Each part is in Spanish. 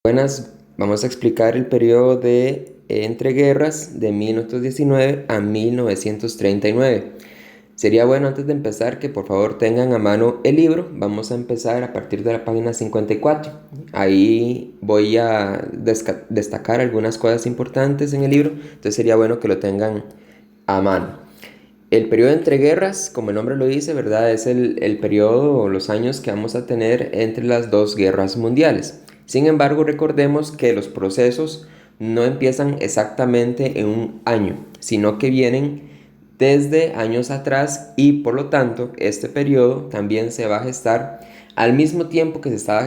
Buenas, vamos a explicar el periodo de entreguerras de 1919 a 1939. Sería bueno antes de empezar que por favor tengan a mano el libro. Vamos a empezar a partir de la página 54. Ahí voy a destacar algunas cosas importantes en el libro, entonces sería bueno que lo tengan a mano. El periodo de entreguerras, como el nombre lo dice, ¿verdad? Es el periodo o los años que vamos a tener entre las dos guerras mundiales. Sin embargo, recordemos que los procesos no empiezan exactamente en un año, sino que vienen desde años atrás y por lo tanto este periodo también se va a gestar al mismo tiempo que se estaba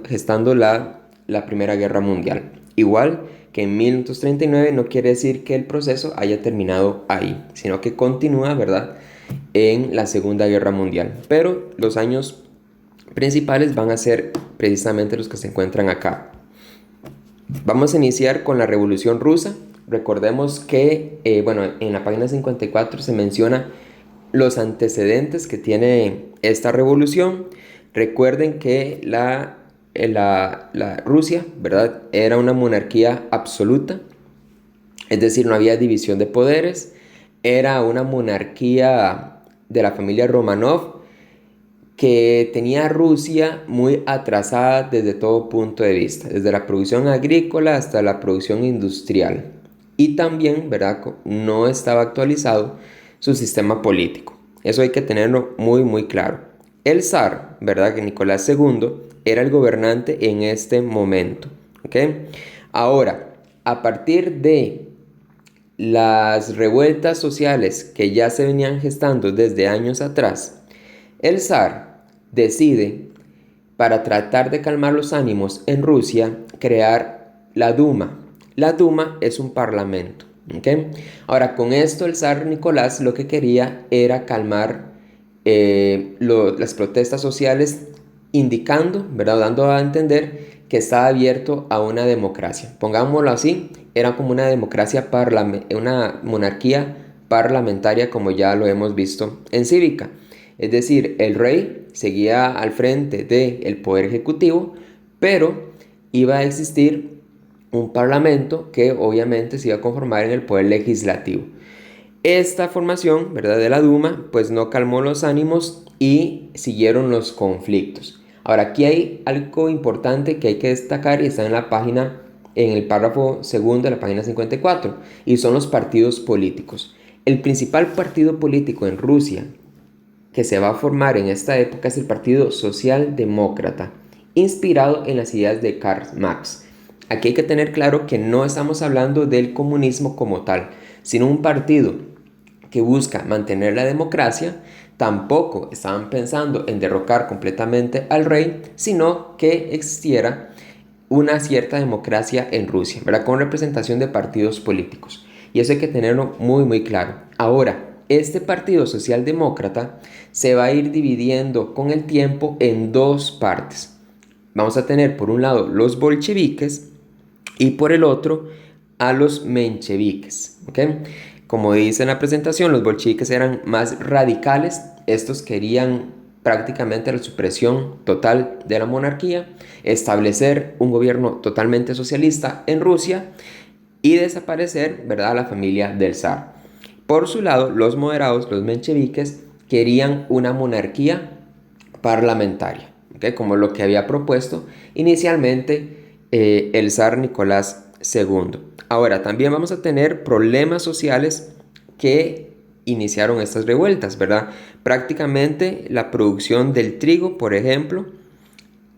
gestando la Primera Guerra Mundial. Igual que en 1939 no quiere decir que el proceso haya terminado ahí, sino que continúa, ¿verdad?, en la Segunda Guerra Mundial. Pero los años principales van a ser precisamente los que se encuentran acá. Vamos a iniciar con la Revolución Rusa. Recordemos que, en la página 54 se menciona los antecedentes que tiene esta revolución. Recuerden que la Rusia, ¿verdad?, era una monarquía absoluta, es decir, no había división de poderes, era una monarquía de la familia Romanov que tenía a Rusia muy atrasada desde todo punto de vista, desde la producción agrícola hasta la producción industrial. Y también, ¿verdad?, no estaba actualizado su sistema político. Eso hay que tenerlo muy, muy claro. El zar, ¿verdad?, que Nicolás II era el gobernante en este momento. ¿Ok? Ahora, a partir de las revueltas sociales que ya se venían gestando desde años atrás, el zar decide, para tratar de calmar los ánimos en Rusia, crear la Duma. La Duma es un parlamento. ¿Okay? Ahora, con esto el zar Nicolás lo que quería era calmar las protestas sociales, indicando, ¿verdad?, dando a entender que estaba abierto a una democracia. Pongámoslo así, era como una democracia, una monarquía parlamentaria como ya lo hemos visto en Cívica. Es decir, el rey seguía al frente del poder ejecutivo, pero iba a existir un parlamento que obviamente se iba a conformar en el poder legislativo. Esta formación, ¿verdad?, de la Duma, pues no calmó los ánimos y siguieron los conflictos. Ahora, aquí hay algo importante que hay que destacar y está en el párrafo segundo de la página 54, y son los partidos políticos. El principal partido político en Rusia que se va a formar en esta época es el Partido Socialdemócrata, inspirado en las ideas de Karl Marx. Aquí hay que tener claro que no estamos hablando del comunismo como tal, sino un partido que busca mantener la democracia. Tampoco estaban pensando en derrocar completamente al rey, sino que existiera una cierta democracia en Rusia, ¿verdad?, con representación de partidos políticos. Y eso hay que tenerlo muy, muy claro. Ahora, este Partido Socialdemócrata se va a ir dividiendo con el tiempo en dos partes. Vamos a tener por un lado los bolcheviques y por el otro a los mencheviques. ¿Okay? Como dice en la presentación, los bolcheviques eran más radicales. Estos querían prácticamente la supresión total de la monarquía, establecer un gobierno totalmente socialista en Rusia y desaparecer, ¿verdad?, a la familia del zar. Por su lado, los moderados, los mencheviques, querían una monarquía parlamentaria, ¿okay?, como lo que había propuesto inicialmente el zar Nicolás II. Ahora, también vamos a tener problemas sociales que iniciaron estas revueltas, ¿verdad? Prácticamente la producción del trigo, por ejemplo,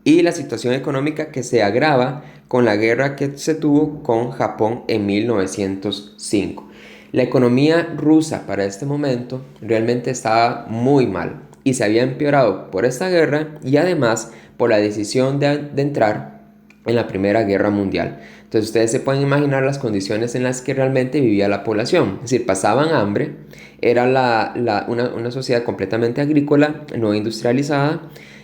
y la situación económica que se agrava con la guerra que se tuvo con Japón en 1905. La economía rusa para este momento realmente estaba muy mal y se había empeorado por esta guerra y además por la decisión de entrar en la Primera Guerra Mundial. Entonces ustedes se pueden imaginar las condiciones en las que realmente vivía la población. Es decir, pasaban hambre, era una sociedad completamente agrícola, no industrializada,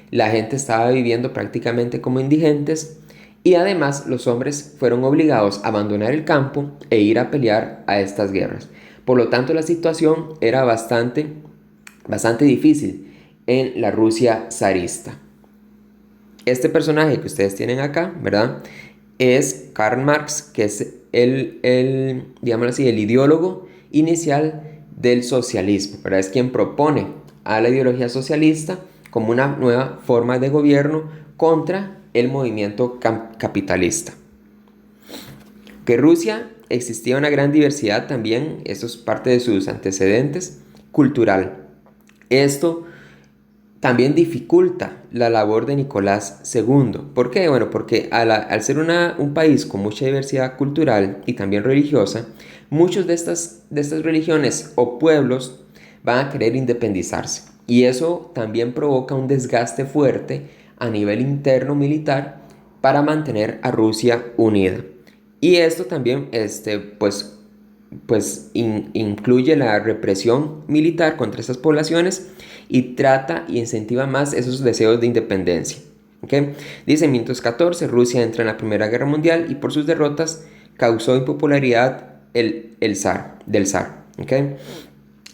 la gente estaba viviendo prácticamente como indigentes y además los hombres fueron obligados a abandonar el campo e ir a pelear a estas guerras. Por lo tanto, la situación era bastante difícil en la Rusia zarista. Este personaje que ustedes tienen acá, ¿verdad?, es Karl Marx, que es digámoslo así, el ideólogo inicial del socialismo, ¿verdad? Es quien propone a la ideología socialista como una nueva forma de gobierno contra el movimiento capitalista. Que Rusia existía una gran diversidad también, esto es parte de sus antecedentes, cultural. Esto también dificulta la labor de Nicolás II. ¿Por qué? Bueno, porque al ser un país con mucha diversidad cultural y también religiosa, muchas de estas religiones o pueblos van a querer independizarse. Y eso también provoca un desgaste fuerte a nivel interno militar para mantener a Rusia unida. Y esto también incluye la represión militar contra estas poblaciones y trata y incentiva más esos deseos de independencia. ¿Okay? Dice en 1914 Rusia entra en la Primera Guerra Mundial y por sus derrotas causó impopularidad del zar. ¿Okay?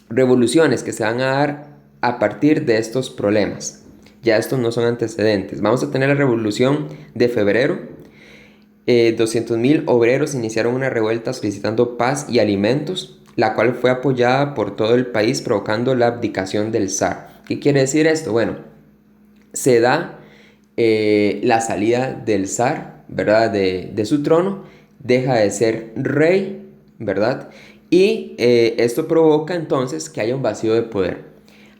Revoluciones que se van a dar a partir de estos problemas. Ya estos no son antecedentes. Vamos a tener la Revolución de Febrero. 200.000 obreros iniciaron una revuelta solicitando paz y alimentos, la cual fue apoyada por todo el país, provocando la abdicación del zar. ¿Qué quiere decir esto? Bueno, se da la salida del zar, ¿verdad? De su trono, deja de ser rey, ¿verdad? Y esto provoca entonces que haya un vacío de poder.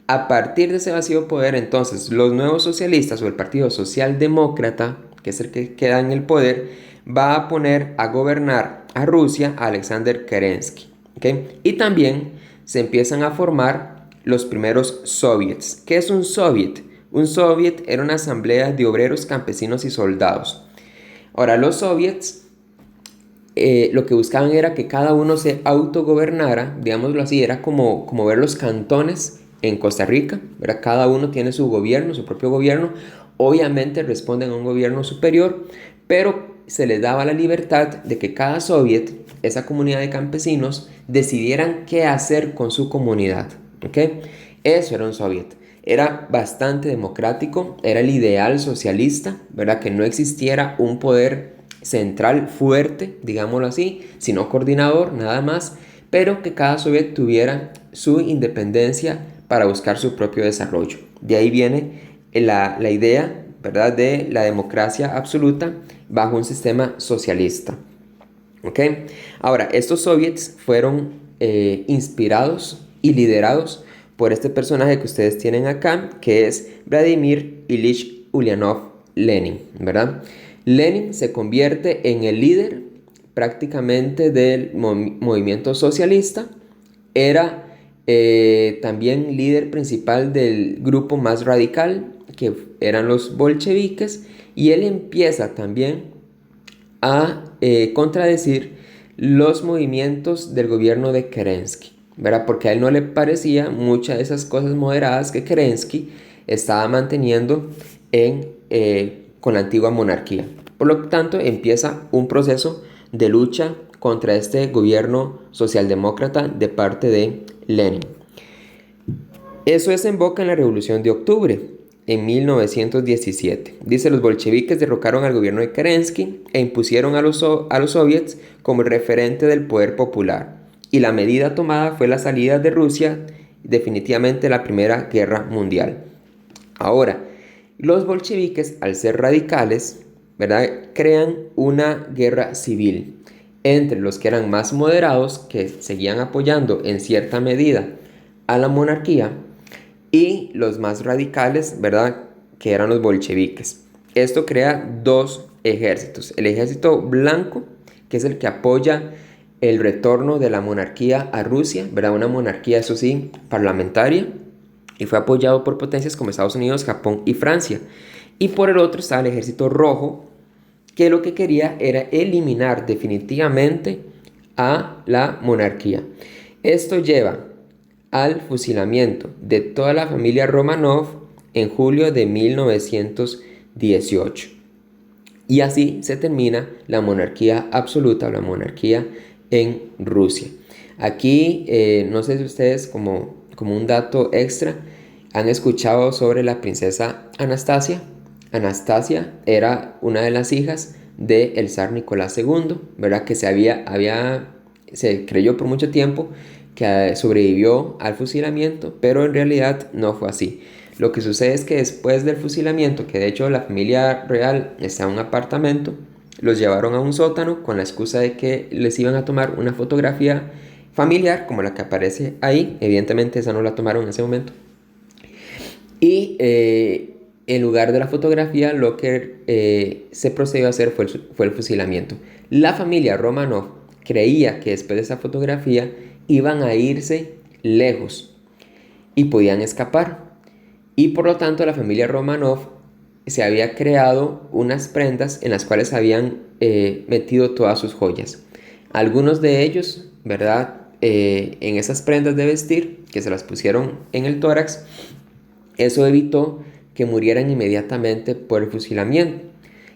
A partir de ese vacío de poder, entonces, los nuevos socialistas o el Partido Socialdemócrata, que es el que queda en el poder, va a poner a gobernar a Rusia a Alexander Kerensky. ¿Okay? Y también se empiezan a formar los primeros soviets. ¿Qué es un soviet? Un soviet era una asamblea de obreros, campesinos y soldados. Ahora, los soviets lo que buscaban era que cada uno se autogobernara, digámoslo así, era como ver los cantones en Costa Rica, ¿verdad? Cada uno tiene su gobierno, su propio gobierno, obviamente responden a un gobierno superior, pero se les daba la libertad de que cada soviet, esa comunidad de campesinos, decidieran qué hacer con su comunidad, ¿ok? Eso era un soviet. Era bastante democrático, era el ideal socialista, ¿verdad? Que no existiera un poder central fuerte, digámoslo así, sino coordinador, nada más, pero que cada soviet tuviera su independencia para buscar su propio desarrollo. De ahí viene la idea, ¿verdad?, de la democracia absoluta bajo un sistema socialista. ¿Ok? Ahora, estos soviets fueron inspirados y liderados por este personaje que ustedes tienen acá, que es Vladimir Ilich Ulyanov Lenin, ¿verdad? Lenin se convierte en el líder prácticamente del movimiento socialista. Era también líder principal del grupo más radical, que eran los bolcheviques, y él empieza también a contradecir los movimientos del gobierno de Kerensky, ¿verdad? Porque a él no le parecía muchas de esas cosas moderadas que Kerensky estaba manteniendo con la antigua monarquía. Por lo tanto, empieza un proceso de lucha contra este gobierno socialdemócrata de parte de Lenin. Eso desemboca en la Revolución de Octubre, en 1917. Dice, los bolcheviques derrocaron al gobierno de Kerensky e impusieron a los soviets como el referente del poder popular. Y la medida tomada fue la salida de Rusia definitivamente de la Primera Guerra Mundial. Ahora, los bolcheviques, al ser radicales, ¿verdad?, crean una guerra civil entre los que eran más moderados, que seguían apoyando en cierta medida a la monarquía, y los más radicales, ¿verdad?, que eran los bolcheviques. Esto crea dos ejércitos. El ejército blanco, que es el que apoya el retorno de la monarquía a Rusia, ¿verdad?, una monarquía, eso sí, parlamentaria, y fue apoyado por potencias como Estados Unidos, Japón y Francia. Y por el otro estaba el ejército rojo, que lo que quería era eliminar definitivamente a la monarquía. Esto lleva al fusilamiento de toda la familia Romanov en julio de 1918. Y así se termina la monarquía absoluta, la monarquía en Rusia. Aquí, no sé si ustedes, como un dato extra, han escuchado sobre la princesa Anastasia. Anastasia era una de las hijas del zar Nicolás II, ¿verdad? Que se creyó por mucho tiempo que sobrevivió al fusilamiento, pero en realidad no fue así. Lo que sucede es que después del fusilamiento, que de hecho la familia real está en un apartamento, los llevaron a un sótano con la excusa de que les iban a tomar una fotografía familiar, como la que aparece ahí. Evidentemente esa no la tomaron en ese momento. Y en lugar de la fotografía, lo que se procedió a hacer fue el fusilamiento. La familia Romanov creía que después de esa fotografía iban a irse lejos y podían escapar. Y por lo tanto la familia Romanov se había creado unas prendas en las cuales habían metido todas sus joyas. Algunos de ellos, ¿verdad? En esas prendas de vestir que se las pusieron en el tórax, eso evitó que murieran inmediatamente por el fusilamiento.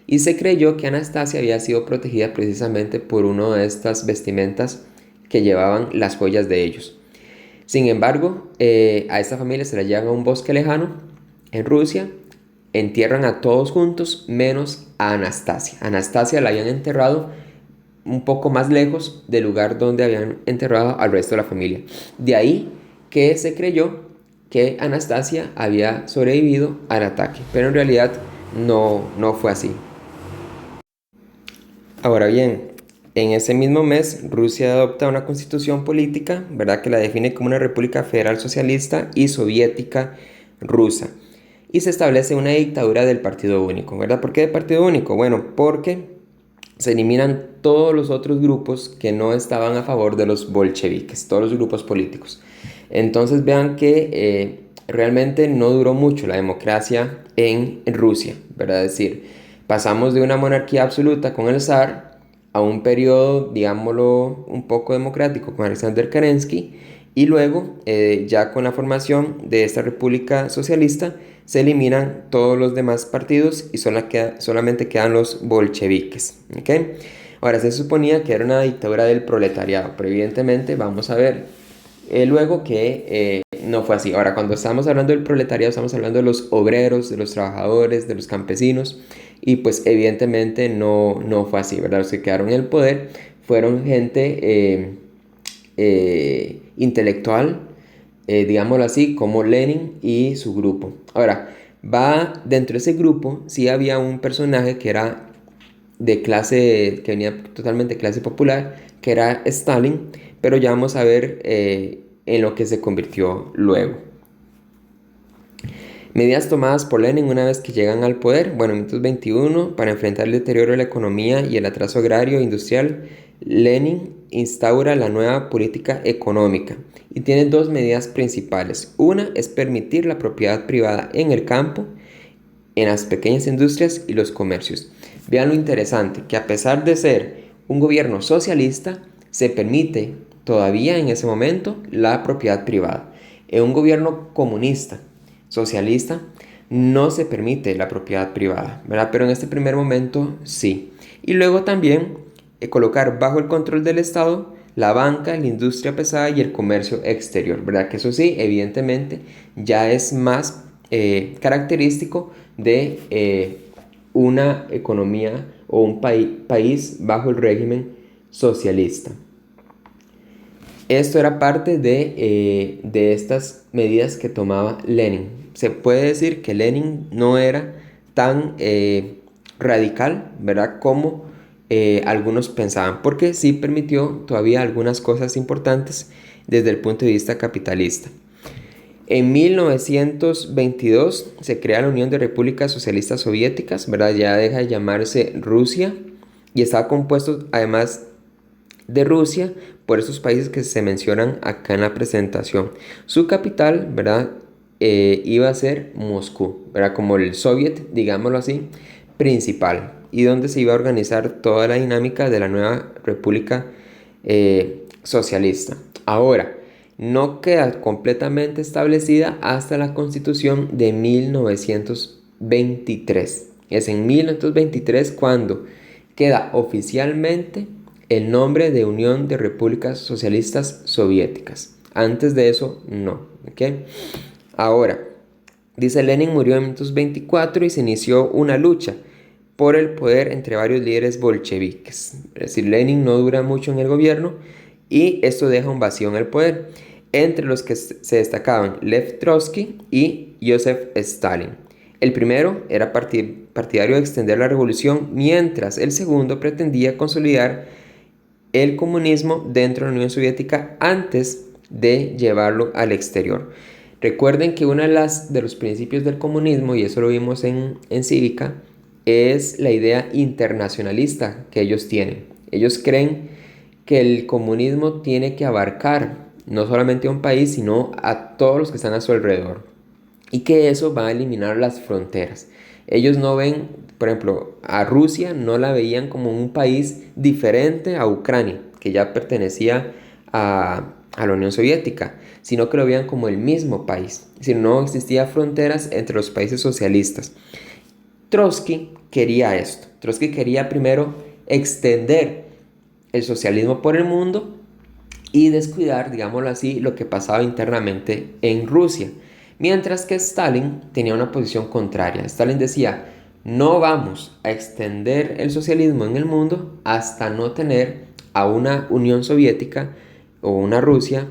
Y se creyó que Anastasia había sido protegida precisamente por una de estas vestimentas que llevaban las joyas de ellos. Sin embargo, a esta familia se la llevan a un bosque lejano en Rusia, entierran a todos juntos menos a Anastasia. Anastasia la habían enterrado un poco más lejos del lugar donde habían enterrado al resto de la familia. De ahí que se creyó que Anastasia había sobrevivido al ataque, pero en realidad no fue así. Ahora bien, en ese mismo mes, Rusia adopta una constitución política, ¿verdad?, que la define como una república federal socialista y soviética rusa. Y se establece una dictadura del partido único, ¿verdad? ¿Por qué de partido único? Bueno, porque se eliminan todos los otros grupos que no estaban a favor de los bolcheviques, todos los grupos políticos. Entonces vean que realmente no duró mucho la democracia en Rusia, ¿verdad? Es decir, pasamos de una monarquía absoluta con el zar a un periodo, digámoslo, un poco democrático con Alexander Kerensky, y luego, ya con la formación de esta república socialista, se eliminan todos los demás partidos y solamente quedan los bolcheviques. ¿Okay? Ahora, se suponía que era una dictadura del proletariado, pero evidentemente vamos a ver luego que no fue así. Ahora, cuando estamos hablando del proletariado, estamos hablando de los obreros, de los trabajadores, de los campesinos, y pues evidentemente no fue así, ¿verdad? Los que quedaron en el poder fueron gente intelectual, digámoslo así, como Lenin y su grupo. Ahora, dentro de ese grupo, sí había un personaje que era de clase, que venía totalmente de clase popular, que era Stalin, pero ya vamos a ver en lo que se convirtió luego. Medidas tomadas por Lenin una vez que llegan al poder. Bueno, en 1921, para enfrentar el deterioro de la economía y el atraso agrario e industrial, Lenin instaura la nueva política económica y tiene dos medidas principales. Una es permitir la propiedad privada en el campo, en las pequeñas industrias y los comercios. Vean lo interesante, que a pesar de ser un gobierno socialista, se permite todavía en ese momento la propiedad privada. En un gobierno comunista, socialista, no se permite la propiedad privada, ¿verdad? Pero en este primer momento sí. Y luego también colocar bajo el control del Estado la banca, la industria pesada y el comercio exterior, ¿verdad? Que eso sí, evidentemente ya es más característico de una economía o un país bajo el régimen socialista. Esto era parte de estas medidas que tomaba Lenin. Se puede decir que Lenin no era tan radical, ¿verdad?, como algunos pensaban, porque sí permitió todavía algunas cosas importantes desde el punto de vista capitalista. En 1922 se crea la Unión de Repúblicas Socialistas Soviéticas, ¿verdad? Ya deja de llamarse Rusia y está compuesto además de Rusia por esos países que se mencionan acá en la presentación. Su capital, ¿verdad?, iba a ser Moscú, ¿verdad?, como el soviet, digámoslo así, principal, y donde se iba a organizar toda la dinámica de la nueva república socialista. Ahora, no queda completamente establecida hasta la Constitución de 1923. Es en 1923 cuando queda oficialmente el nombre de Unión de Repúblicas Socialistas Soviéticas. Antes de eso, no. ¿Okay? Ahora, dice Lenin murió en 1924 y se inició una lucha por el poder entre varios líderes bolcheviques. Es decir, Lenin no dura mucho en el gobierno y esto deja un vacío en el poder, entre los que se destacaban Lev Trotsky y Joseph Stalin. El primero era partidario de extender la revolución, mientras el segundo pretendía consolidar el comunismo dentro de la Unión Soviética antes de llevarlo al exterior. Recuerden que uno de los principios del comunismo, y eso lo vimos en cívica, es la idea internacionalista que ellos tienen. Ellos creen que el comunismo tiene que abarcar no solamente a un país, sino a todos los que están a su alrededor. Y que eso va a eliminar las fronteras. Ellos no ven, por ejemplo, a Rusia no la veían como un país diferente a Ucrania, que ya pertenecía a la Unión Soviética, sino que lo veían como el mismo país. Es decir, no existía fronteras entre los países socialistas. Trotsky quería esto. Trotsky quería primero extender el socialismo por el mundo y descuidar, digámoslo así, lo que pasaba internamente en Rusia. Mientras que Stalin tenía una posición contraria. Stalin decía, no vamos a extender el socialismo en el mundo hasta no tener a una Unión Soviética o una Rusia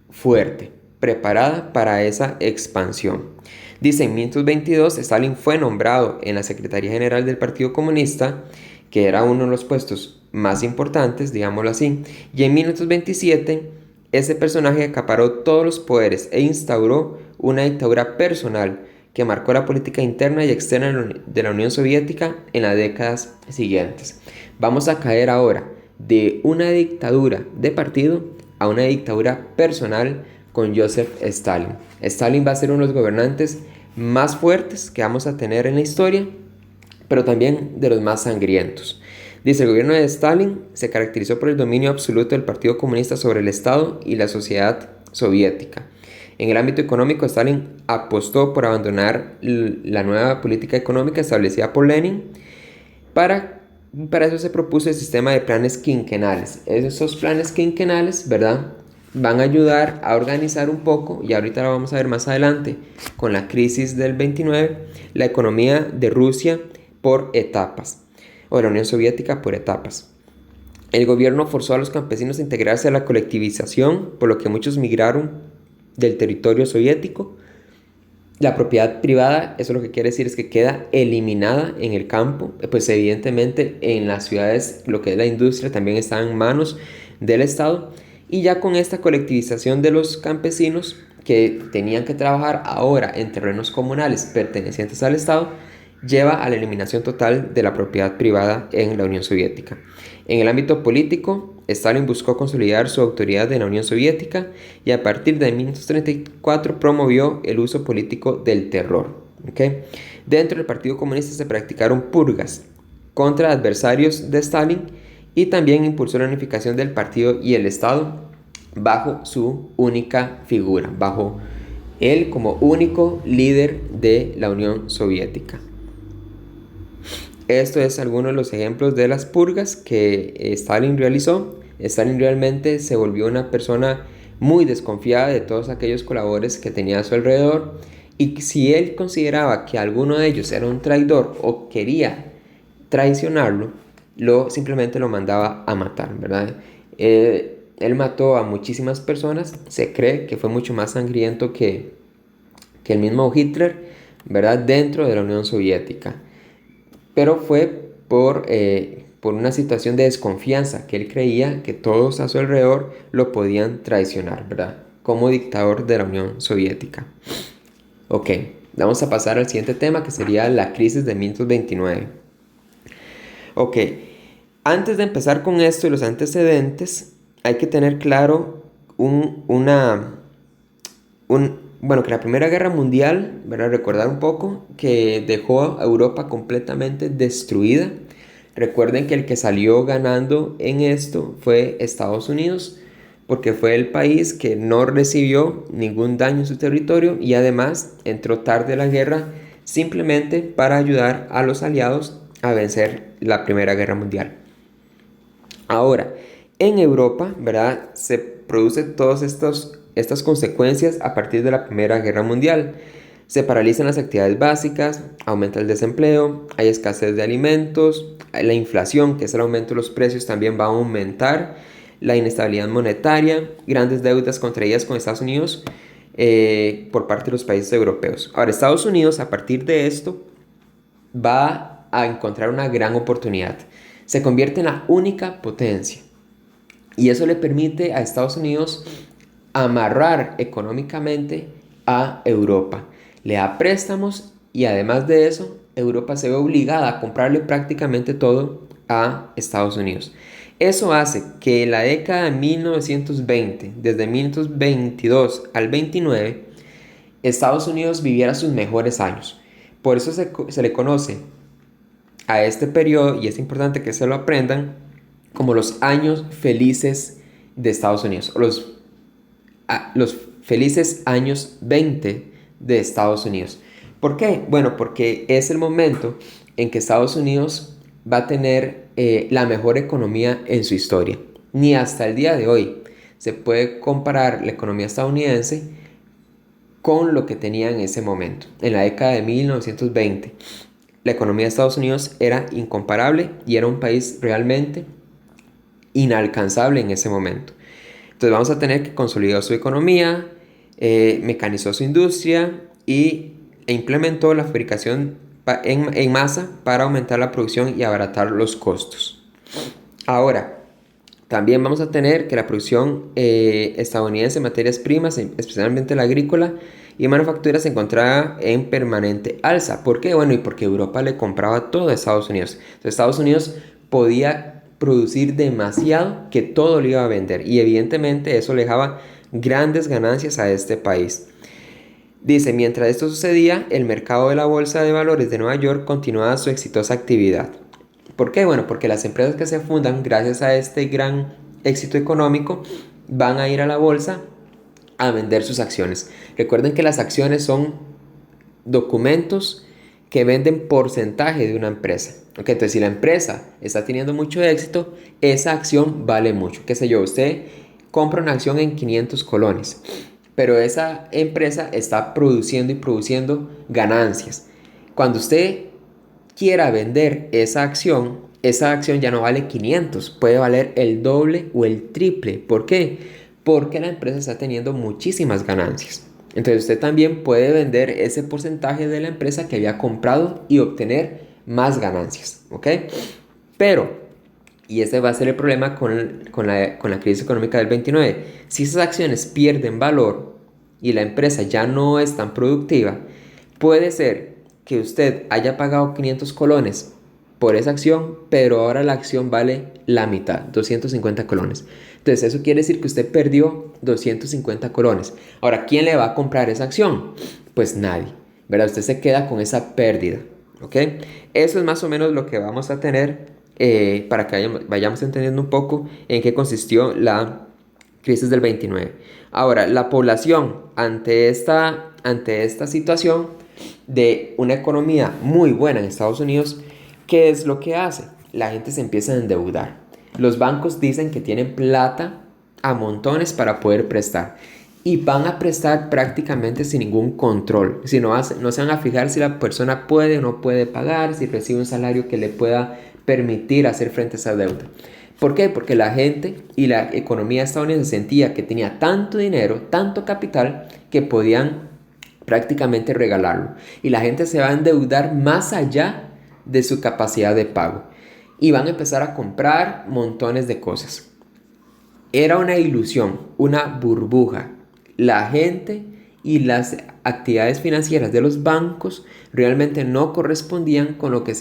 fuerte, preparada para esa expansión. Dice, en 1922 Stalin fue nombrado en la Secretaría General del Partido Comunista, que era uno de los puestos más importantes, digámoslo así, y en 1927 ese personaje acaparó todos los poderes e instauró una dictadura personal que marcó la política interna y externa de la Unión Soviética en las décadas siguientes. Vamos a caer ahora de una dictadura de partido a una dictadura personal con Joseph Stalin. Stalin va a ser uno de los gobernantes más fuertes que vamos a tener en la historia, pero también de los más sangrientos. Dice, el gobierno de Stalin se caracterizó por el dominio absoluto del Partido Comunista sobre el Estado y la sociedad soviética. En el ámbito económico, Stalin apostó por abandonar la nueva política económica establecida por Lenin. Para eso se propuso el sistema de planes quinquenales. Esos planes quinquenales, ¿verdad?, van a ayudar a organizar un poco, y ahorita lo vamos a ver más adelante, con la crisis del 29, la economía de Rusia por etapas, o de la Unión Soviética por etapas. El gobierno forzó a los campesinos a integrarse a la colectivización, por lo que muchos migraron del territorio soviético. La propiedad privada, eso lo que quiere decir es que queda eliminada en el campo, pues evidentemente en las ciudades lo que es la industria también está en manos del Estado, y ya con esta colectivización de los campesinos que tenían que trabajar ahora en terrenos comunales pertenecientes al Estado, lleva a la eliminación total de la propiedad privada en la Unión Soviética. En el ámbito político, Stalin buscó consolidar su autoridad en la Unión Soviética y a partir de 1934 promovió el uso político del terror. ¿Okay? Dentro del Partido Comunista se practicaron purgas contra adversarios de Stalin y también impulsó la unificación del partido y el Estado bajo su única figura, bajo él como único líder de la Unión Soviética. Esto es algunos de los ejemplos de las purgas que Stalin realizó. Stalin realmente se volvió una persona muy desconfiada de todos aquellos colaboradores que tenía a su alrededor, y si él consideraba que alguno de ellos era un traidor o quería traicionarlo, simplemente lo mandaba a matar, ¿verdad? Él mató a muchísimas personas. Se cree que fue mucho más sangriento que el mismo Hitler, ¿verdad?, dentro de la Unión Soviética. Pero fue por una situación de desconfianza, que él creía que todos a su alrededor lo podían traicionar, ¿verdad?, como dictador de la Unión Soviética. Ok, vamos a pasar al siguiente tema, que sería la crisis de 1929. Ok, antes de empezar con esto y los antecedentes, hay que tener claro que la Primera Guerra Mundial, ¿verdad?, recordar un poco que dejó a Europa completamente destruida. Recuerden que el que salió ganando en esto fue Estados Unidos, porque fue el país que no recibió ningún daño en su territorio y además entró tarde a la guerra simplemente para ayudar a los aliados a vencer la Primera Guerra Mundial. Ahora, en Europa, ¿verdad?, se producen todas estas consecuencias a partir de la Primera Guerra Mundial. Se paralizan las actividades básicas, aumenta el desempleo, hay escasez de alimentos, la inflación, que es el aumento de los precios, también va a aumentar, la inestabilidad monetaria, grandes deudas contraídas con Estados Unidos por parte de los países europeos. Ahora, Estados Unidos, a partir de esto, va a encontrar una gran oportunidad. Se convierte en la única potencia y eso le permite a Estados Unidos amarrar económicamente a Europa. Le da préstamos y además de eso, Europa se ve obligada a comprarle prácticamente todo a Estados Unidos. Eso hace que en la década de 1920, desde 1922 al 29, Estados Unidos viviera sus mejores años. Por eso se le conoce a este periodo, y es importante que se lo aprendan, como los años felices de Estados Unidos, o los felices años 20 de Estados Unidos. ¿Por qué? Bueno, porque es el momento en que Estados Unidos va a tener la mejor economía en su historia. Ni hasta el día de hoy se puede comparar la economía estadounidense con lo que tenía en ese momento, en la década de 1920. La economía de Estados Unidos era incomparable y era un país realmente inalcanzable en ese momento. Entonces vamos a tener que consolidar su economía, mecanizó su industria e implementó la fabricación en masa para aumentar la producción y abaratar los costos. Ahora, también vamos a tener que la producción estadounidense de materias primas, especialmente la agrícola y manufactura, se encontraba en permanente alza. ¿Por qué? Bueno, y porque Europa le compraba todo a Estados Unidos. Entonces Estados Unidos podía producir demasiado que todo lo iba a vender y evidentemente eso le dejaba grandes ganancias a este país. Dice, mientras esto sucedía, el mercado de la Bolsa de Valores de Nueva York continuaba su exitosa actividad. ¿Por qué? Bueno, porque las empresas que se fundan gracias a este gran éxito económico van a ir a la bolsa a vender sus acciones. Recuerden que las acciones son documentos que venden porcentaje de una empresa. ¿Ok? Entonces, si la empresa está teniendo mucho éxito, esa acción vale mucho. ¿Qué sé yo? Usted compra una acción en 500 colones, pero esa empresa está produciendo y produciendo ganancias. Cuando usted quiera vender esa acción ya no vale 500, puede valer el doble o el triple. ¿Por qué? Porque la empresa está teniendo muchísimas ganancias. Entonces usted también puede vender ese porcentaje de la empresa que había comprado y obtener más ganancias, ¿ok? Pero, y ese va a ser el problema con la crisis económica del 29, si esas acciones pierden valor y la empresa ya no es tan productiva, puede ser que usted haya pagado 500 colones por esa acción, pero ahora la acción vale la mitad, 250 colones. Entonces eso quiere decir que usted perdió 250 colones. Ahora, ¿quién le va a comprar esa acción? Pues nadie, ¿verdad? Usted se queda con esa pérdida, ¿ok? Eso es más o menos lo que vamos a tener para que vayamos entendiendo un poco en qué consistió la crisis del 29. Ahora, la población ante esta situación de una economía muy buena en Estados Unidos, ¿qué es lo que hace? La gente se empieza a endeudar. Los bancos dicen que tienen plata a montones para poder prestar y van a prestar prácticamente sin ningún control. Si no se van a fijar si la persona puede o no puede pagar, si recibe un salario que le pueda permitir hacer frente a esa deuda. ¿Por qué? Porque la gente y la economía estadounidense sentía que tenía tanto dinero, tanto capital, que podían prácticamente regalarlo. Y la gente se va a endeudar más allá de su capacidad de pago. Y van a empezar a comprar montones de cosas. Era una ilusión, una burbuja. La gente y las actividades financieras de los bancos realmente no correspondían con lo que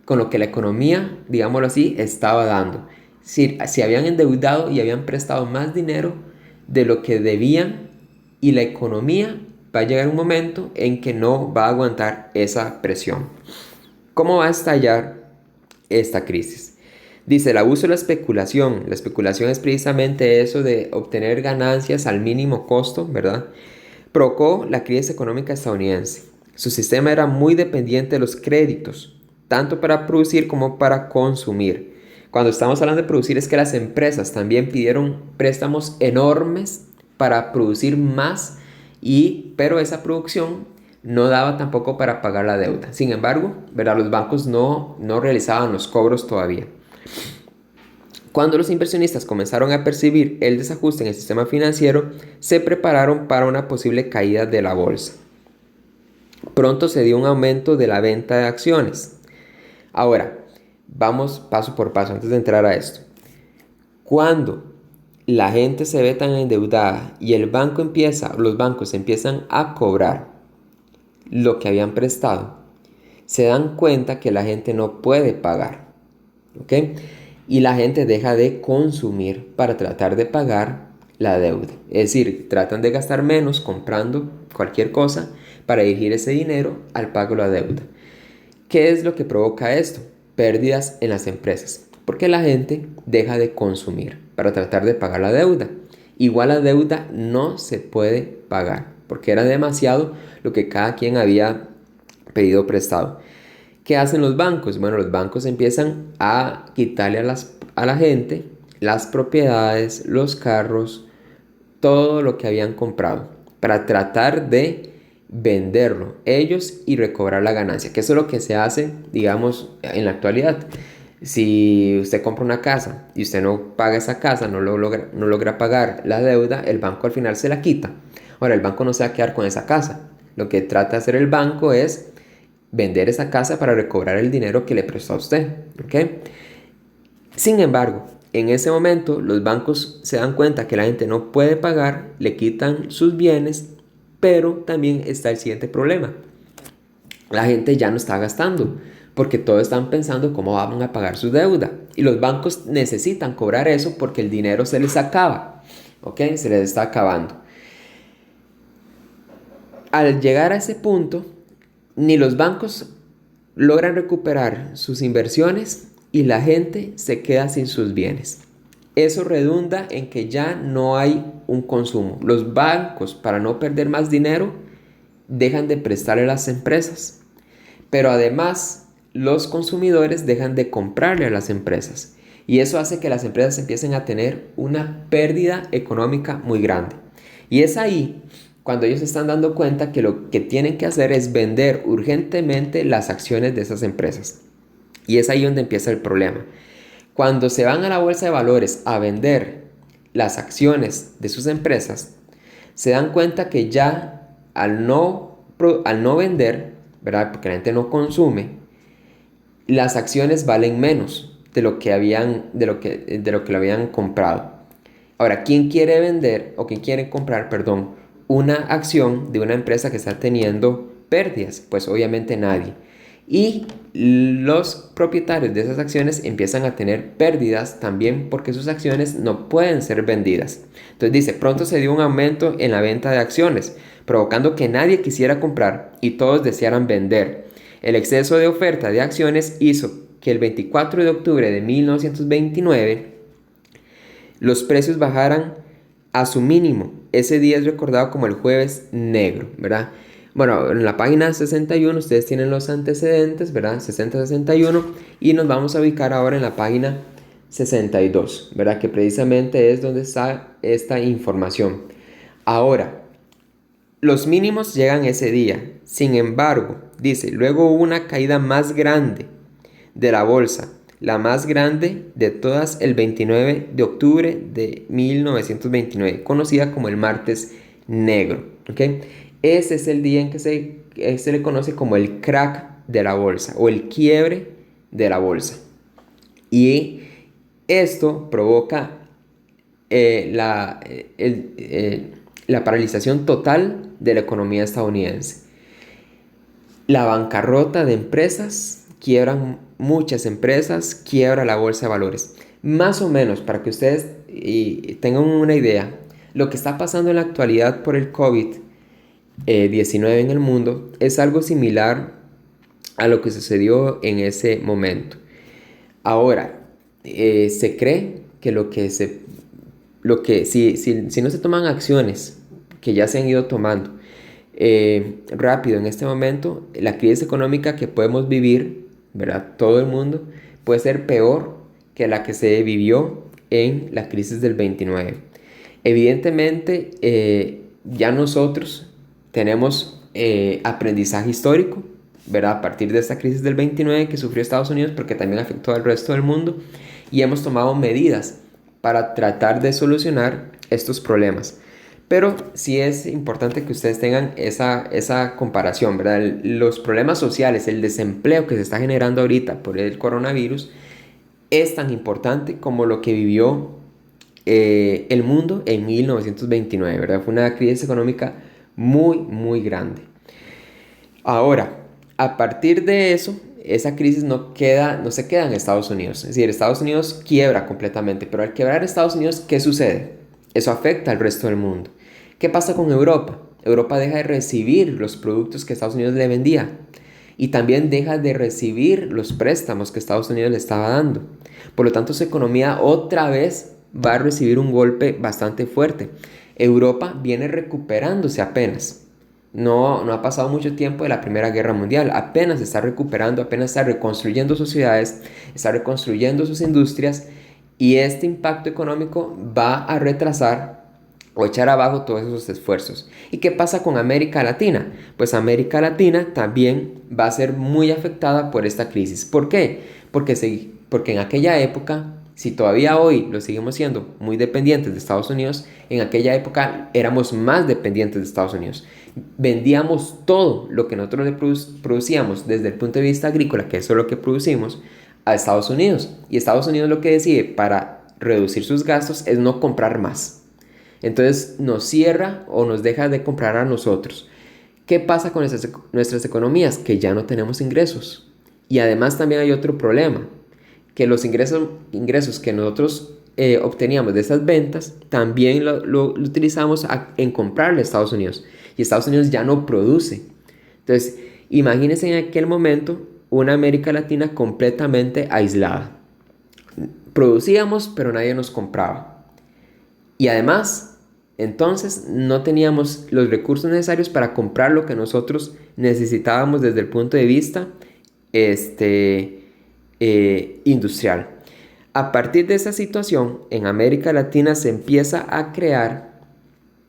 con lo que la economía, digámoslo así, estaba dando. Si habían endeudado y habían prestado más dinero de lo que debían, y la economía va a llegar un momento en que no va a aguantar esa presión. ¿Cómo va a estallar esta crisis? Dice, el abuso de la especulación. La especulación es precisamente eso de obtener ganancias al mínimo costo, ¿verdad? Provocó la crisis económica estadounidense. Su sistema era muy dependiente de los créditos, tanto para producir como para consumir. Cuando estamos hablando de producir es que las empresas también pidieron préstamos enormes para producir más pero esa producción no daba tampoco para pagar la deuda. Sin embargo, ¿verdad? Los bancos no realizaban los cobros todavía. Cuando los inversionistas comenzaron a percibir el desajuste en el sistema financiero, se prepararon para una posible caída de la bolsa. Pronto se dio un aumento de la venta de acciones. Ahora, vamos paso por paso antes de entrar a esto. Cuando la gente se ve tan endeudada y los bancos empiezan a cobrar lo que habían prestado, se dan cuenta que la gente no puede pagar, ¿ok? Y la gente deja de consumir para tratar de pagar la deuda. Es decir, tratan de gastar menos comprando cualquier cosa para dirigir ese dinero al pago de la deuda. ¿Qué es lo que provoca esto? Pérdidas en las empresas, porque la gente deja de consumir para tratar de pagar la deuda. Igual la deuda no se puede pagar, porque era demasiado lo que cada quien había pedido prestado. ¿Qué hacen los bancos? Bueno, los bancos empiezan a quitarle a la gente las propiedades, los carros, todo lo que habían comprado, para tratar de venderlo ellos y recobrar la ganancia, que eso es lo que se hace, digamos, en la actualidad. Si usted compra una casa y usted no paga esa casa, no logra pagar la deuda, el banco al final se la quita. Ahora, el banco no se va a quedar con esa casa. Lo que trata de hacer el banco es vender esa casa para recobrar el dinero que le prestó a usted, ¿ok? Sin embargo, en ese momento los bancos se dan cuenta que la gente no puede pagar, le quitan sus bienes, pero también está el siguiente problema. La gente ya no está gastando, porque todos están pensando cómo van a pagar su deuda. Y los bancos necesitan cobrar eso porque el dinero se les acaba, ¿ok? Se les está acabando. Al llegar a ese punto, ni los bancos logran recuperar sus inversiones y la gente se queda sin sus bienes. Eso redunda en que ya no hay un consumo. Los bancos, para no perder más dinero, dejan de prestarle a las empresas. Pero además, los consumidores dejan de comprarle a las empresas. Y eso hace que las empresas empiecen a tener una pérdida económica muy grande. Y es ahí cuando ellos se están dando cuenta que lo que tienen que hacer es vender urgentemente las acciones de esas empresas. Y es ahí donde empieza el problema. Cuando se van a la bolsa de valores a vender las acciones de sus empresas, se dan cuenta que ya al no vender, ¿verdad? Porque la gente no consume, las acciones valen menos de lo que lo habían comprado. Ahora, ¿quién quiere vender o quién quiere comprar, perdón, una acción de una empresa que está teniendo pérdidas? Pues obviamente nadie. Y los propietarios de esas acciones empiezan a tener pérdidas también porque sus acciones no pueden ser vendidas. Entonces dice, pronto se dio un aumento en la venta de acciones, provocando que nadie quisiera comprar y todos desearan vender. El exceso de oferta de acciones hizo que el 24 de octubre de 1929 los precios bajaran a su mínimo. Ese día es recordado como el jueves negro, ¿verdad? Bueno, en la página 61 ustedes tienen los antecedentes, ¿verdad? 60-61, y nos vamos a ubicar ahora en la página 62, ¿verdad? Que precisamente es donde está esta información. Ahora, los mínimos llegan ese día. Sin embargo, dice, luego hubo una caída más grande de la bolsa, la más grande de todas el 29 de octubre de 1929, conocida como el martes negro, ¿ok? Ese es el día en que se le conoce como el crack de la bolsa o el quiebre de la bolsa. Y esto provoca la paralización total de la economía estadounidense. La bancarrota de empresas, quiebran muchas empresas, quiebra la bolsa de valores. Más o menos, para que ustedes tengan una idea, lo que está pasando en la actualidad por el COVID-19 en el mundo es algo similar a lo que sucedió en ese momento. Ahora, se cree que si no se toman acciones que ya se han ido tomando rápido en este momento, la crisis económica que podemos vivir, ¿verdad? Todo el mundo, puede ser peor que la que se vivió en la crisis del 29. Evidentemente, ya nosotros tenemos aprendizaje histórico, ¿verdad? A partir de esta crisis del 29 que sufrió Estados Unidos, porque también afectó al resto del mundo, y hemos tomado medidas para tratar de solucionar estos problemas. Pero sí es importante que ustedes tengan esa comparación, ¿verdad? Los problemas sociales, el desempleo que se está generando ahorita por el coronavirus es tan importante como lo que vivió el mundo en 1929, ¿verdad? Fue una crisis económica muy, muy grande. Ahora, a partir de eso, esa crisis no se queda en Estados Unidos. Es decir, Estados Unidos quiebra completamente, pero al quebrar Estados Unidos, ¿qué sucede? Eso afecta al resto del mundo. ¿Qué pasa con Europa? Europa deja de recibir los productos que Estados Unidos le vendía y también deja de recibir los préstamos que Estados Unidos le estaba dando. Por lo tanto, su economía otra vez va a recibir un golpe bastante fuerte. Europa viene recuperándose apenas. No ha pasado mucho tiempo de la Primera Guerra Mundial. Apenas se está recuperando, apenas está reconstruyendo sus ciudades, está reconstruyendo sus industrias y este impacto económico va a retrasar o echar abajo todos esos esfuerzos. ¿Y qué pasa con América Latina? Pues América Latina también va a ser muy afectada por esta crisis. ¿Por qué? Porque en aquella época, si todavía hoy lo seguimos siendo muy dependientes de Estados Unidos, en aquella época éramos más dependientes de Estados Unidos. Vendíamos todo lo que nosotros le producíamos desde el punto de vista agrícola, que eso es lo que producimos, a Estados Unidos. Y Estados Unidos lo que decide para reducir sus gastos es no comprar más. Entonces nos cierra o nos deja de comprar a nosotros. ¿Qué pasa con nuestras economías? Que ya no tenemos ingresos. Y además también hay otro problema, que los ingresos que nosotros obteníamos de esas ventas también lo utilizamos en comprarle a Estados Unidos. Y Estados Unidos ya no produce. Entonces, imagínense en aquel momento una América Latina completamente aislada. Producíamos, pero nadie nos compraba. Y además, entonces no teníamos los recursos necesarios para comprar lo que nosotros necesitábamos desde el punto de vista industrial. A partir de esa situación, en América Latina se empieza a crear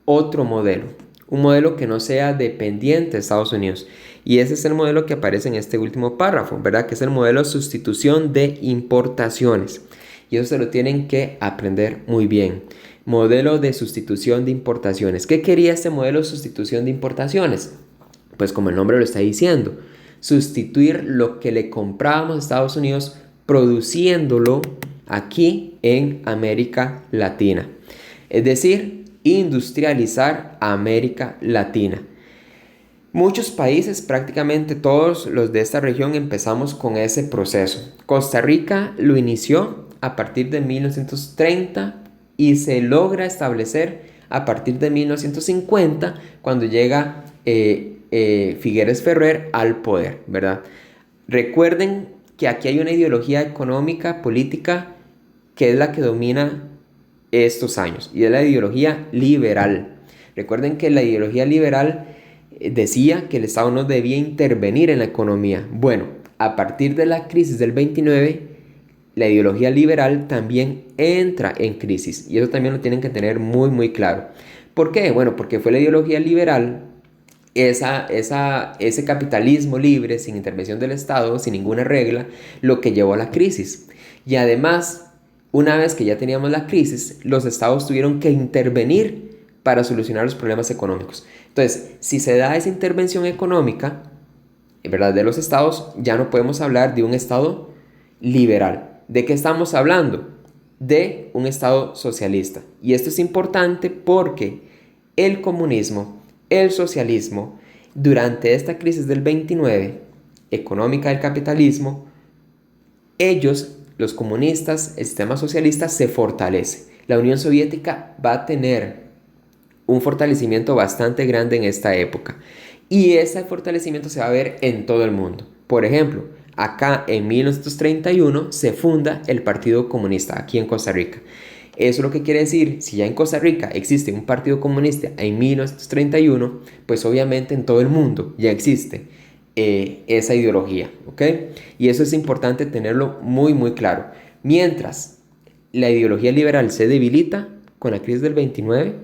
otro modelo, un modelo que no sea dependiente de Estados Unidos. Y ese es el modelo que aparece en este último párrafo, ¿verdad? Que es el modelo de sustitución de importaciones. Y eso se lo tienen que aprender muy bien. Modelo de sustitución de importaciones. ¿Qué quería este modelo de sustitución de importaciones? Pues como el nombre lo está diciendo, sustituir lo que le comprábamos a Estados Unidos produciéndolo aquí en América Latina. Es decir, industrializar América Latina. Muchos países, prácticamente todos los de esta región, empezamos con ese proceso. Costa Rica lo inició a partir de 1930 y se logra establecer a partir de 1950 cuando llega Figueres Ferrer al poder, ¿verdad? Recuerden que aquí hay una ideología económica, política, que es la que domina estos años y es la ideología liberal. Recuerden que la ideología liberal decía que el Estado no debía intervenir en la economía. Bueno, a partir de la crisis del 29, la ideología liberal también entra en crisis y eso también lo tienen que tener muy muy claro. ¿Por qué? Bueno, porque fue la ideología liberal, ese capitalismo libre, sin intervención del Estado, sin ninguna regla, lo que llevó a la crisis. Y además, una vez que ya teníamos la crisis, los estados tuvieron que intervenir para solucionar los problemas económicos. Entonces, si se da esa intervención económica, ¿verdad?, de los estados, ya no podemos hablar de un estado liberal. ¿De qué estamos hablando? De un estado socialista. Y esto es importante porque el comunismo, el socialismo, durante esta crisis del 29, económica del capitalismo, ellos, los comunistas, el sistema socialista se fortalece. La Unión Soviética va a tener un fortalecimiento bastante grande en esta época. Y ese fortalecimiento se va a ver en todo el mundo. Por ejemplo, acá en 1931 se funda el Partido Comunista, aquí en Costa Rica. Eso lo que quiere decir, si ya en Costa Rica existe un partido comunista en 1931, pues obviamente en todo el mundo ya existe esa ideología, ¿ok? Y eso es importante tenerlo muy muy claro. Mientras la ideología liberal se debilita con la crisis del 29,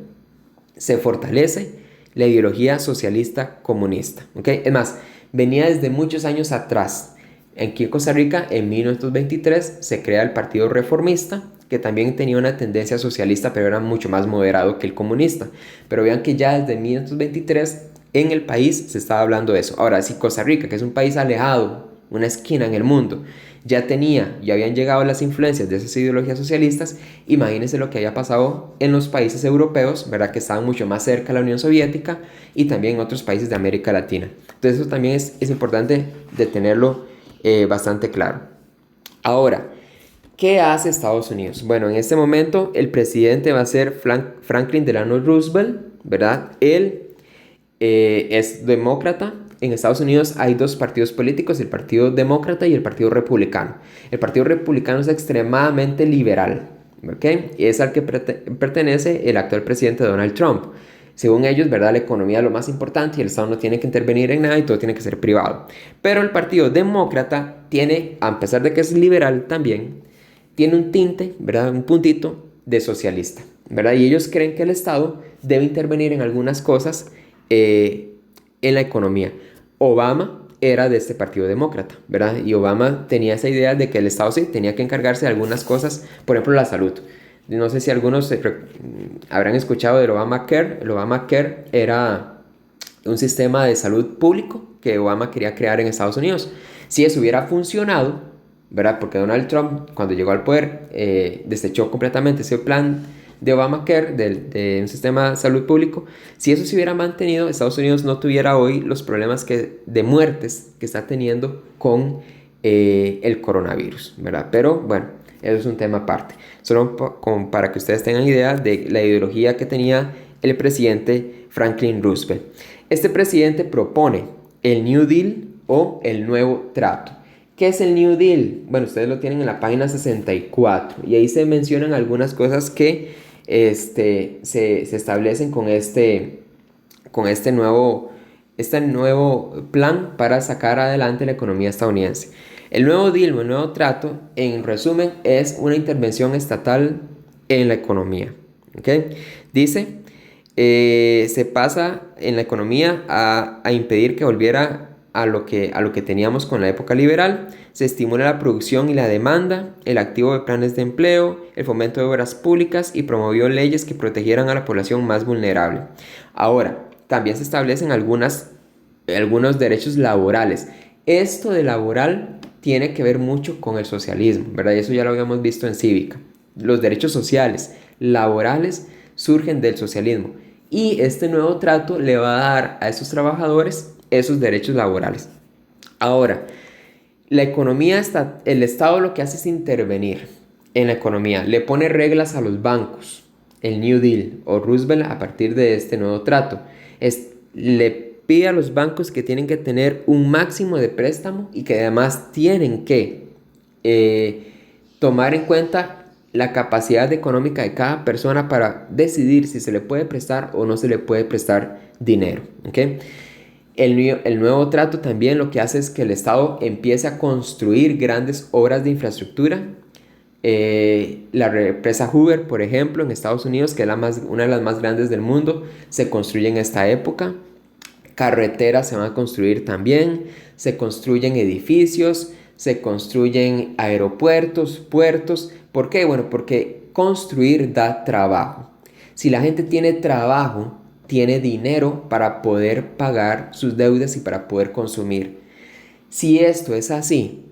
se fortalece la ideología socialista comunista. ¿Okay? Es más, venía desde muchos años atrás. Aquí en Costa Rica, en 1923, se crea el Partido Reformista, que también tenía una tendencia socialista, pero era mucho más moderado que el comunista. Pero vean que ya desde 1923 en el país se estaba hablando de eso. Ahora, si Costa Rica, que es un país alejado, una esquina en el mundo, ya habían llegado las influencias de esas ideologías socialistas, imagínense lo que había pasado en los países europeos, ¿verdad? Que estaban mucho más cerca de la Unión Soviética y también en otros países de América Latina. Entonces eso también es importante de tenerlo bastante claro. Ahora, ¿qué hace Estados Unidos? Bueno, en este momento el presidente va a ser Franklin Delano Roosevelt, ¿verdad? Él es demócrata. En Estados Unidos hay dos partidos políticos, el Partido Demócrata y el Partido Republicano. El Partido Republicano es extremadamente liberal, ¿okay? Y es al que pertenece el actual presidente Donald Trump. Según ellos, ¿verdad? La economía es lo más importante y el Estado no tiene que intervenir en nada y todo tiene que ser privado. Pero el Partido Demócrata tiene, a pesar de que es liberal también, tiene un tinte, ¿verdad? Un puntito de socialista, ¿verdad? Y ellos creen que el Estado debe intervenir en algunas cosas en la economía. Obama era de este Partido Demócrata, ¿verdad? Y Obama tenía esa idea de que el Estado sí tenía que encargarse de algunas cosas, por ejemplo, la salud. No sé si algunos habrán escuchado del Obamacare. El Obamacare era un sistema de salud público que Obama quería crear en Estados Unidos. Si eso hubiera funcionado, ¿verdad? Porque Donald Trump, cuando llegó al poder, desechó completamente ese plan de Obamacare, de un sistema de salud público. Si eso se hubiera mantenido, Estados Unidos no tuviera hoy los problemas de muertes que está teniendo con el coronavirus, ¿verdad? Pero bueno, eso es un tema aparte. Solo como para que ustedes tengan idea de la ideología que tenía el presidente Franklin Roosevelt. Este presidente propone el New Deal o el Nuevo Trato. ¿Qué es el New Deal? Bueno, ustedes lo tienen en la página 64 y ahí se mencionan algunas cosas que se establecen con este nuevo plan para sacar adelante la economía estadounidense. El Nuevo Deal o el Nuevo Trato, en resumen, es una intervención estatal en la economía. ¿Okay? Dice, se pasa en la economía a impedir que volviera a lo que teníamos con la época liberal. Se estimula la producción y la demanda, el activo de planes de empleo, el fomento de obras públicas y promovió leyes que protegieran a la población más vulnerable. Ahora, también se establecen algunos derechos laborales. Esto de laboral tiene que ver mucho con el socialismo, ¿verdad? Y eso ya lo habíamos visto en Cívica. Los derechos sociales, laborales, surgen del socialismo. Y este nuevo trato le va a dar a esos trabajadores esos derechos laborales. Ahora, la economía el Estado lo que hace es intervenir en la economía, le pone reglas a los bancos, el New Deal o Roosevelt a partir de este nuevo trato. Le pide a los bancos que tienen que tener un máximo de préstamo y que además tienen que tomar en cuenta la capacidad económica de cada persona para decidir si se le puede prestar o no se le puede prestar dinero. ¿Okay? El nuevo trato también lo que hace es que el Estado empiece a construir grandes obras de infraestructura. La represa Hoover, por ejemplo, en Estados Unidos, que es una de las más grandes del mundo, se construye en esta época. Carreteras se van a construir también, se construyen edificios, se construyen aeropuertos, puertos. ¿Por qué? Bueno, porque construir da trabajo. Si la gente tiene trabajo, tiene dinero para poder pagar sus deudas y para poder consumir. Si esto es así,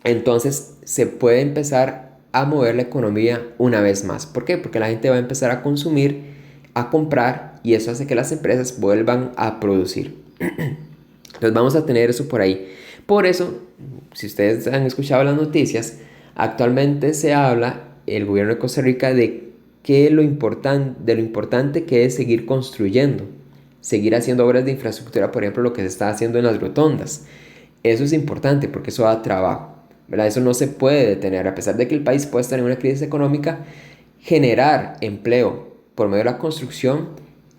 entonces se puede empezar a mover la economía una vez más. ¿Por qué? Porque la gente va a empezar a consumir, a comprar, y eso hace que las empresas vuelvan a producir. Entonces vamos a tener eso por ahí. Por eso, si ustedes han escuchado las noticias, actualmente se habla, el gobierno de Costa Rica, de lo importante que es seguir construyendo, seguir haciendo obras de infraestructura, por ejemplo, lo que se está haciendo en las rotondas. Eso es importante porque eso da trabajo, ¿verdad? Eso no se puede detener, a pesar de que el país puede estar en una crisis económica. Generar empleo por medio de la construcción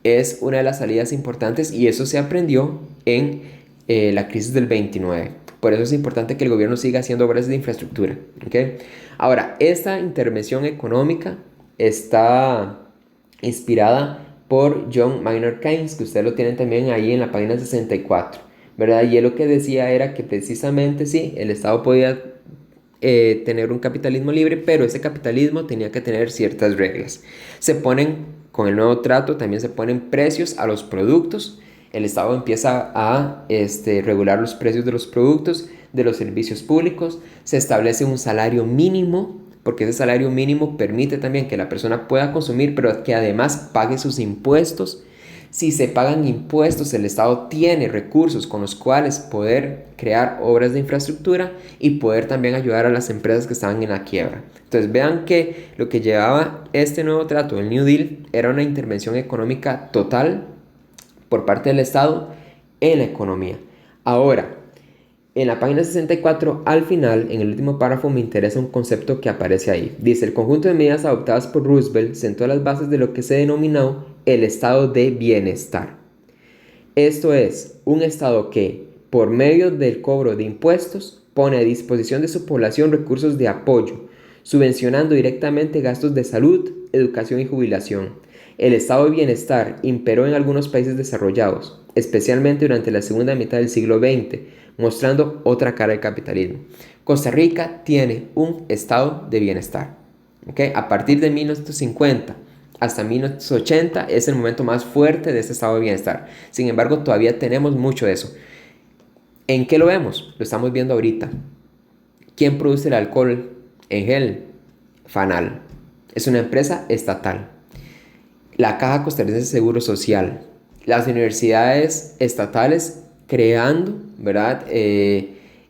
es una de las salidas importantes y eso se aprendió en la crisis del 29. Por eso es importante que el gobierno siga haciendo obras de infraestructura. ¿Okay? Ahora, esta intervención económica está inspirada por John Maynard Keynes, que ustedes lo tienen también ahí en la página 64, ¿verdad? Y él lo que decía era que precisamente sí, el Estado podía tener un capitalismo libre, pero ese capitalismo tenía que tener ciertas reglas. Se ponen, con el nuevo trato, también se ponen precios a los productos. El Estado empieza a regular los precios de los productos, de los servicios públicos. Se establece un salario mínimo, porque ese salario mínimo permite también que la persona pueda consumir, pero que además pague sus impuestos. Si se pagan impuestos, el Estado tiene recursos con los cuales poder crear obras de infraestructura y poder también ayudar a las empresas que estaban en la quiebra. Entonces vean que lo que llevaba este nuevo trato, el New Deal, era una intervención económica total por parte del Estado en la economía. Ahora, en la página 64, al final, en el último párrafo, me interesa un concepto que aparece ahí. Dice, el conjunto de medidas adoptadas por Roosevelt sentó las bases de lo que se denominó el estado de bienestar. Esto es, un estado que, por medio del cobro de impuestos, pone a disposición de su población recursos de apoyo, subvencionando directamente gastos de salud, educación y jubilación. El estado de bienestar imperó en algunos países desarrollados, especialmente durante la segunda mitad del siglo XX, mostrando otra cara del capitalismo. Costa Rica tiene un estado de bienestar. ¿Okay? A partir de 1950 hasta 1980 es el momento más fuerte de este estado de bienestar. Sin embargo, todavía tenemos mucho de eso. ¿En qué lo vemos? Lo estamos viendo ahorita. ¿Quién produce el alcohol en gel? Fanal. Es una empresa estatal. La Caja Costarricense de Seguro Social. Las universidades estatales creando, ¿verdad?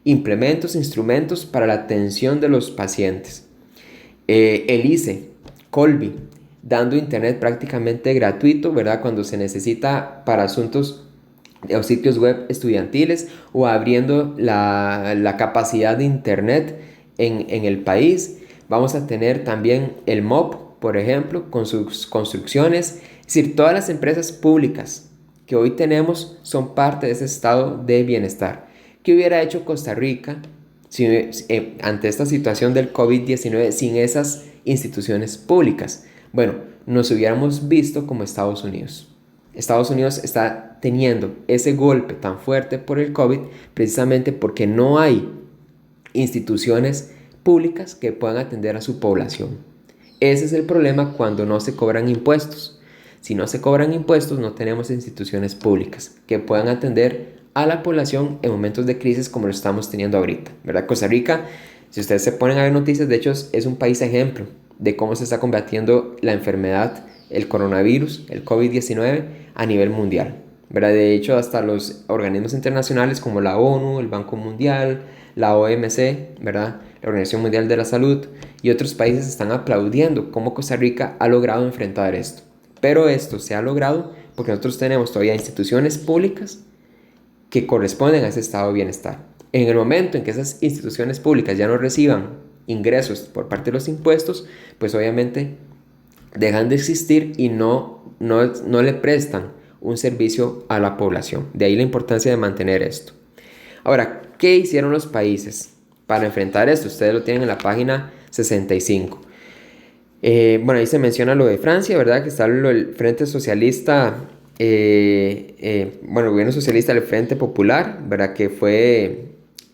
Implementos, instrumentos para la atención de los pacientes. El ICE, Colby, dando internet prácticamente gratuito, ¿verdad? Cuando se necesita para asuntos o sitios web estudiantiles o abriendo la capacidad de internet en el país. Vamos a tener también el MOP, por ejemplo, con sus construcciones. Es decir, todas las empresas públicas que hoy tenemos son parte de ese estado de bienestar. ¿Qué hubiera hecho Costa Rica ante esta situación del COVID-19 sin esas instituciones públicas? Bueno, nos hubiéramos visto como Estados Unidos. Estados Unidos está teniendo ese golpe tan fuerte por el COVID precisamente porque no hay instituciones públicas que puedan atender a su población. Ese es el problema cuando no se cobran impuestos. Si no se cobran impuestos, no tenemos instituciones públicas que puedan atender a la población en momentos de crisis como lo estamos teniendo ahorita, ¿verdad? Costa Rica, si ustedes se ponen a ver noticias, de hecho es un país ejemplo de cómo se está combatiendo la enfermedad, el coronavirus, el COVID-19 a nivel mundial, ¿verdad? De hecho, hasta los organismos internacionales como la ONU, el Banco Mundial, la OMC, ¿verdad? La Organización Mundial de la Salud y otros países están aplaudiendo cómo Costa Rica ha logrado enfrentar esto. Pero esto se ha logrado porque nosotros tenemos todavía instituciones públicas que corresponden a ese estado de bienestar. En el momento en que esas instituciones públicas ya no reciban ingresos por parte de los impuestos, pues obviamente dejan de existir y no le prestan un servicio a la población. De ahí la importancia de mantener esto. Ahora, ¿qué hicieron los países para enfrentar esto? Ustedes lo tienen en la página 65. Bueno, ahí se menciona lo de Francia, ¿verdad? Que está el Frente Socialista, el gobierno socialista del Frente Popular, ¿verdad? Que fue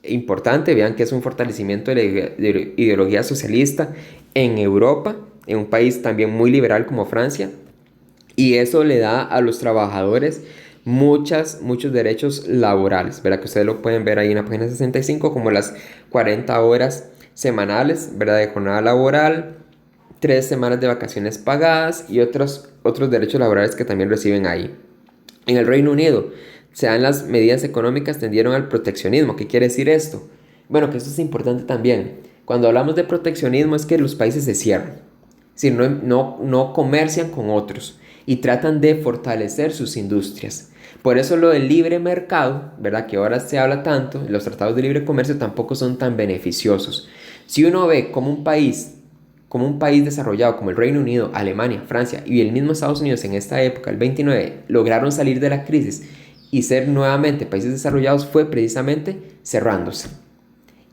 importante, vean que es un fortalecimiento de la ideología socialista en Europa, en un país también muy liberal como Francia, y eso le da a los trabajadores muchos derechos laborales, ¿verdad? Que ustedes lo pueden ver ahí en la página 65, como las 40 horas semanales, ¿verdad? De jornada laboral, 3 semanas de vacaciones pagadas y otros derechos laborales que también reciben ahí. En el Reino Unido, se dan las medidas económicas tendieron al proteccionismo. ¿Qué quiere decir esto? Bueno, que esto es importante también. Cuando hablamos de proteccionismo es que los países se cierran, es decir, no comercian con otros y tratan de fortalecer sus industrias. Por eso lo del libre mercado, ¿verdad? Que ahora se habla tanto, los tratados de libre comercio tampoco son tan beneficiosos. Si uno ve como un país desarrollado como el Reino Unido, Alemania, Francia y el mismo Estados Unidos en esta época, el 29, lograron salir de la crisis y ser nuevamente países desarrollados, fue precisamente cerrándose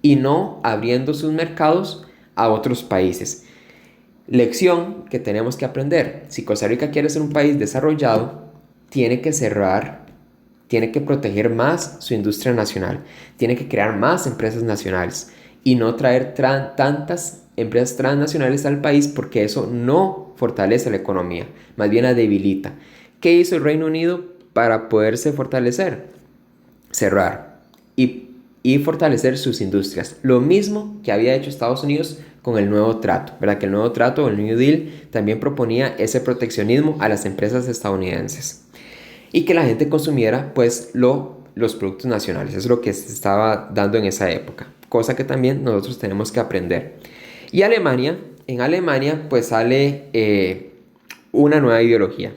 y no abriendo sus mercados a otros países. Lección que tenemos que aprender. Si Costa Rica quiere ser un país desarrollado, tiene que cerrar, tiene que proteger más su industria nacional, tiene que crear más empresas nacionales y no traer tantas empresas transnacionales al país, porque eso no fortalece la economía, más bien la debilita. ¿Qué hizo el Reino Unido para poderse fortalecer? Cerrar y fortalecer sus industrias. Lo mismo que había hecho Estados Unidos con el nuevo trato, ¿verdad? Que el nuevo trato, el New Deal, también proponía ese proteccionismo a las empresas estadounidenses y que la gente consumiera pues los productos nacionales. Eso es lo que se estaba dando en esa época, cosa que también nosotros tenemos que aprender. Y Alemania, en Alemania pues sale una nueva ideología.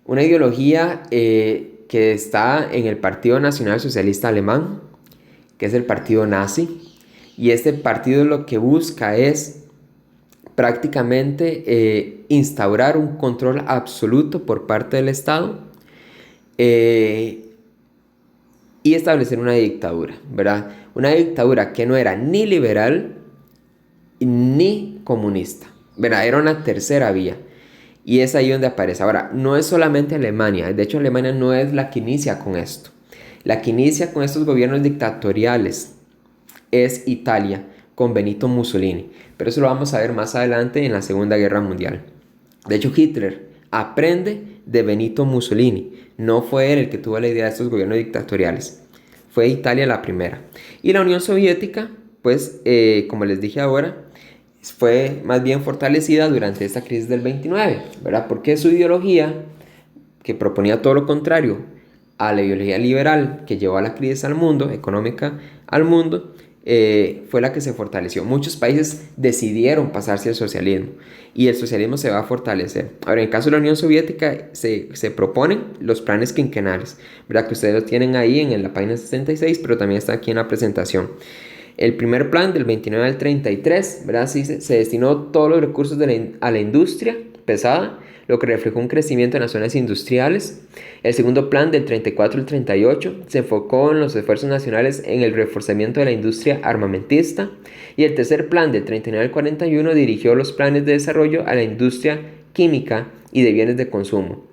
Una ideología que está en el Partido Nacional Socialista Alemán, que es el partido nazi. Y este partido lo que busca es prácticamente instaurar un control absoluto por parte del Estado y establecer una dictadura, ¿verdad? Una dictadura que no era ni liberal ni comunista, ¿verdad? Era una tercera vía. Y es ahí donde aparece. Ahora, no es solamente Alemania. De hecho, Alemania no es la que inicia con esto. La que inicia con estos gobiernos dictatoriales es Italia, con Benito Mussolini. Pero eso lo vamos a ver más adelante en la Segunda Guerra Mundial. De hecho, Hitler aprende de Benito Mussolini. No fue él el que tuvo la idea de estos gobiernos dictatoriales. Fue Italia la primera. Y la Unión Soviética, pues, como les dije ahora, fue más bien fortalecida durante esta crisis del 29, ¿verdad? Porque su ideología, que proponía todo lo contrario a la ideología liberal que llevó a la crisis al mundo, económica al mundo, fue la que se fortaleció. Muchos países decidieron pasarse al socialismo y el socialismo se va a fortalecer. Ahora, en el caso de la Unión Soviética, se proponen los planes quinquenales, ¿verdad? Que ustedes lo tienen ahí en la página 66, pero también está aquí en la presentación. El primer plan del 29 al 33, ¿verdad? Sí, se destinó todos los recursos a la industria pesada, lo que reflejó un crecimiento en las zonas industriales. El segundo plan del 34 al 38 se enfocó en los esfuerzos nacionales en el reforzamiento de la industria armamentista. Y el tercer plan del 39 al 41 dirigió los planes de desarrollo a la industria química y de bienes de consumo.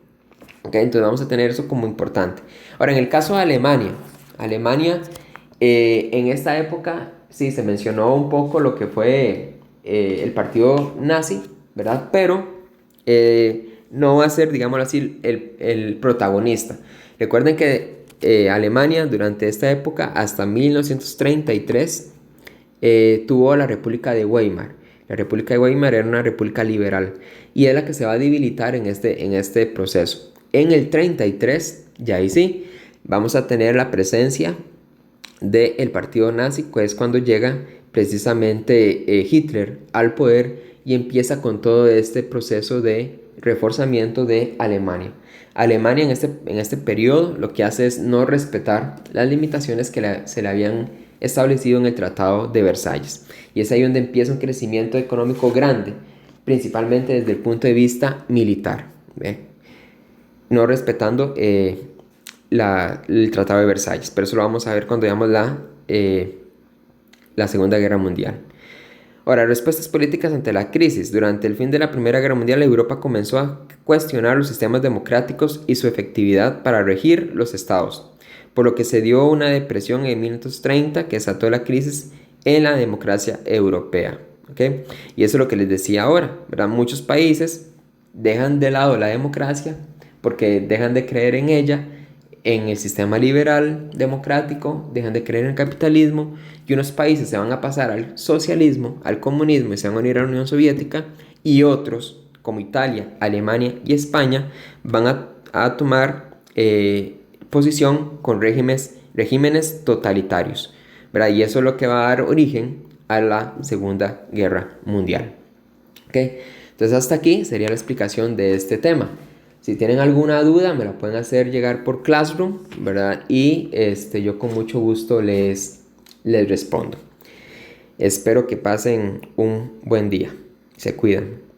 ¿Okay? Entonces vamos a tener eso como importante. Ahora, en el caso de Alemania en esta época sí se mencionó un poco lo que fue el partido nazi, ¿verdad? Pero no va a ser, digámoslo así, el protagonista. Recuerden que Alemania durante esta época, hasta 1933, tuvo la República de Weimar. La República de Weimar era una república liberal y es la que se va a debilitar en este proceso. En el 33, ya ahí sí, vamos a tener la presencia del partido nazi, que es cuando llega precisamente Hitler al poder y empieza con todo este proceso de reforzamiento de Alemania. Alemania en este periodo lo que hace es no respetar las limitaciones que se le habían establecido en el Tratado de Versalles. Y es ahí donde empieza un crecimiento económico grande, principalmente desde el punto de vista militar, ¿ve? No respetando el Tratado de Versalles, pero eso lo vamos a ver cuando veamos la Segunda Guerra Mundial. Ahora, respuestas políticas ante la crisis. Durante el fin de la Primera Guerra Mundial, Europa comenzó a cuestionar los sistemas democráticos y su efectividad para regir los estados, por lo que se dio una depresión en 1930 que desató la crisis en la democracia europea. ¿Okay? Y eso es lo que les decía ahora, ¿verdad? Muchos países dejan de lado la democracia porque dejan de creer en ella, en el sistema liberal democrático, dejan de creer en el capitalismo, y unos países se van a pasar al socialismo, al comunismo, y se van a unir a la Unión Soviética, y otros como Italia, Alemania y España van a tomar posición con regímenes totalitarios, ¿verdad? Y eso es lo que va a dar origen a la Segunda Guerra Mundial. ¿Okay? Entonces hasta aquí sería la explicación de este tema. Si tienen alguna duda me la pueden hacer llegar por Classroom, ¿verdad? Y yo con mucho gusto les respondo. Espero que pasen un buen día. Se cuidan.